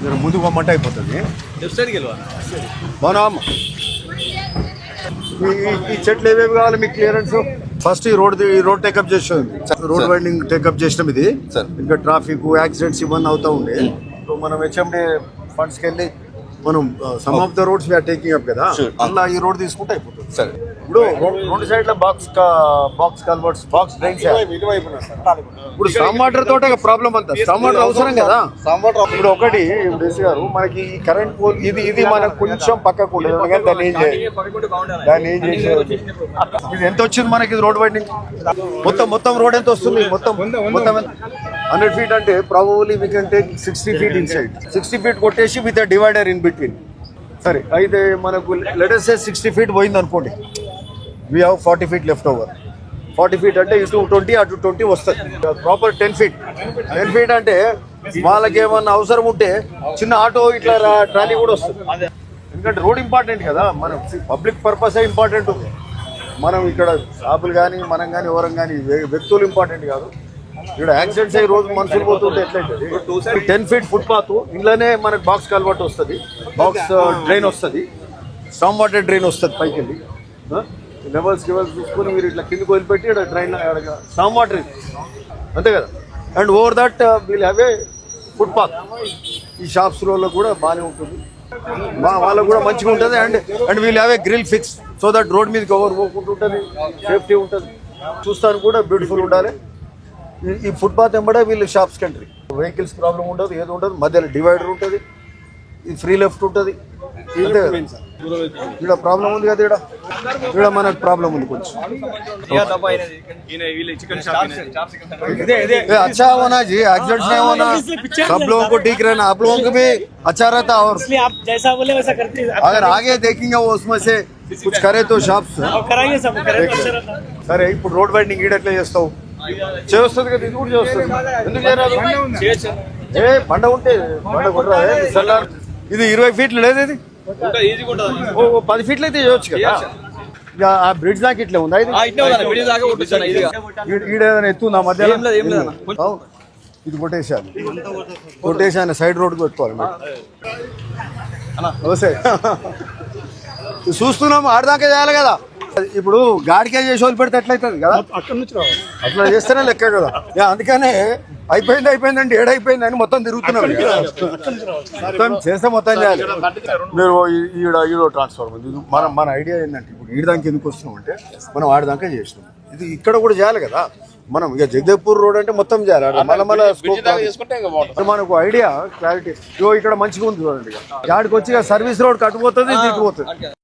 మీరు ముందు పోమంటే అయిపోతుంది. మనం ఈ చెట్లు ఏవేవి కావాలి మీకు క్లియరెన్స్? ఫస్ట్ ఈ రోడ్ టేకప్ చేస్తుంది, రోడ్ వైండింగ్ టేకప్ చేసినాం. ఇది ఇంకా ట్రాఫిక్ యాక్సిడెంట్స్ ఇవన్నీ అవుతా ఉండే. సో మనం హెచ్ఎండి ఫండ్స్కి వెళ్ళి మనం some of the roads we're taking up కదా, అలా ఈ రోడ్ తీసుకుంటే అయిపోతుంది. సరే, ఇప్పుడు రెండు సైడ్ల బాక్స్ కల్వర్ట్స్, బాక్స్ డ్రైన్స్. ఇప్పుడు స్టామ్ వాటర్ తోట ప్రాబ్లం అంతా, స్టామ్ వాటర్ అవసరం కదా. ఇప్పుడు ఒకటి డీసీ గారు, మనకి ఈ కరెంట్ పోల్ ఇది మనకు కొంచెం పక్కకు ఉండదు కానీ దాన్ని ఏం చేసేది. ఇది ఎంత వచ్చింది మనకి రోడ్ వైండింగ్? మొత్తం రోడ్ ఎంత వస్తుంది? మొత్తం 100 feet అంటే probably we can take 60 feet inside. 60 feet కొట్టేసి విత్ డివైడర్ ఇన్ బిట్వీన్. సరే, అయితే మనకు లెటెస్ట్ 60 feet పోయింది అనుకోండి, we have 40 feet left over. 40 feet అంటే ఇటు 20 అటు 20 వస్తుంది. Proper 10 feet. 10 feet అంటే వాళ్ళకి ఏమన్నా అవసరం ఉంటే చిన్న ఆటో ఇట్లా ట్రాలీ కూడా వస్తుంది. ఎందుకంటే రోడ్ ఇంపార్టెంట్ కదా, మనం పబ్లిక్ పర్పస్ ఇంపార్టెంట్ ఉంది. మనం ఇక్కడ షాపులు కానీ మనం కానీ ఎవరం కానీ వ్యక్తులు ఇంపార్టెంట్ కాదు. ఇక్కడ యాక్సిడెంట్స్ అయ్యి రోజు మనుషులు పోతుంటే ఎట్లయితుంది? 10 feet ఫుట్పాత్, ఇంట్లోనే మనకు బాక్స్ కల్వర్ట్ వస్తుంది, బాక్స్ డ్రైన్ వస్తుంది, స్టామ్ వాటర్ డ్రైన్ వస్తుంది పైకి వెళ్ళి. లెవెల్స్ చూసుకొని మీరు ఇట్లా కిందకి వదిలిపెట్టి ఇక్కడ డ్రైన్ స్టామ్ వాటర్ అంతే కదా. And over that we'll have a footpath. ఈ షాప్స్లో కూడా బాగానే ఉంటుంది, వాళ్ళకు కూడా మంచిగా ఉంటుంది. And we'll have a grill fix so that road మీదకి ఎవరు పోకుంటుంటుంది, సేఫ్టీ ఉంటుంది, చూస్తానికి కూడా బ్యూటిఫుల్ ఉండాలి. ఈ ఫుట్పాత్ ఎంబడే వీళ్ళు షాప్స్ కంట్రీ, వెహికల్స్ ప్రాబ్లం ఉండదు, ఏది ఉండదు. మధ్యలో డివైడర్ ఉంటుంది, ఈ ఫ్రీ లెఫ్ట్ ఉంటుంది. ఇక్కడ ప్రాబ్లం ఉంది కదా, ఇక్కడ మనకు ప్రాబ్లం ఉంది కొంచెం. अच्छा होना जी, एक्सीडेंट्स नहीं होना, सब लोगों को ठीक रहना, आप लोगों को भी अच्छा रहता. और आप जैसा बोले वैसा करते हैं. अगर आगे देखेंगे वो उसमें से कुछ करे तो షాప్స్ कराएंगे सब. సరే, ఇప్పుడు రోడ్ వైండింగ్ ఈడ ఎట్లా చేస్తావు? చేస్తుంది కదా, ఇది కూడా చేస్తుంది. ఎందుకు చేయరాదు? బండ ఉంటే బండ కొట్టరా? ఇది 20 feet లేదు, ఇది 10 feet అయితే చేయొచ్చు కదా. ఆ బ్రిడ్జ్ దాకా ఇట్లా ఉందా? ఈడేదైనా ఎత్తుందా మధ్యలో? ఇది కొట్టేసాను సైడ్ రోడ్ పెట్టుకోవాలి. చూస్తున్నాము, ఆడదాకా చేయాలి కదా. ఇప్పుడు గాడికే చేసి వదిలి పెడితే ఎట్లయితుంది కదా, అట్లా చేస్తేనే లెక్క కదా. అందుకనే అయిపోయిందండి, ఏడైపోయిందని మొత్తం తిరుగుతున్నాం. మొత్తం చేస్తే మొత్తం చేయాలి. మీరు ఈడో ట్రాన్స్ఫార్మర్ మన ఐడియా ఏంటంటే, ఇప్పుడు ఈడదానికి ఎందుకు వస్తున్నాం అంటే మనం ఆడదాకా చేసినాం. ఇది ఇక్కడ కూడా చేయాలి కదా. మనం ఇక జగదేవ్పూర్ రోడ్ అంటే మొత్తం చేయాలి. మనకు ఐడియా క్లారిటీ ఇక్కడ మంచిగా ఉంది చూడండి. గాడికి వచ్చి సర్వీస్ రోడ్ కట్టుపోతుంది, దిగిపోతుంది.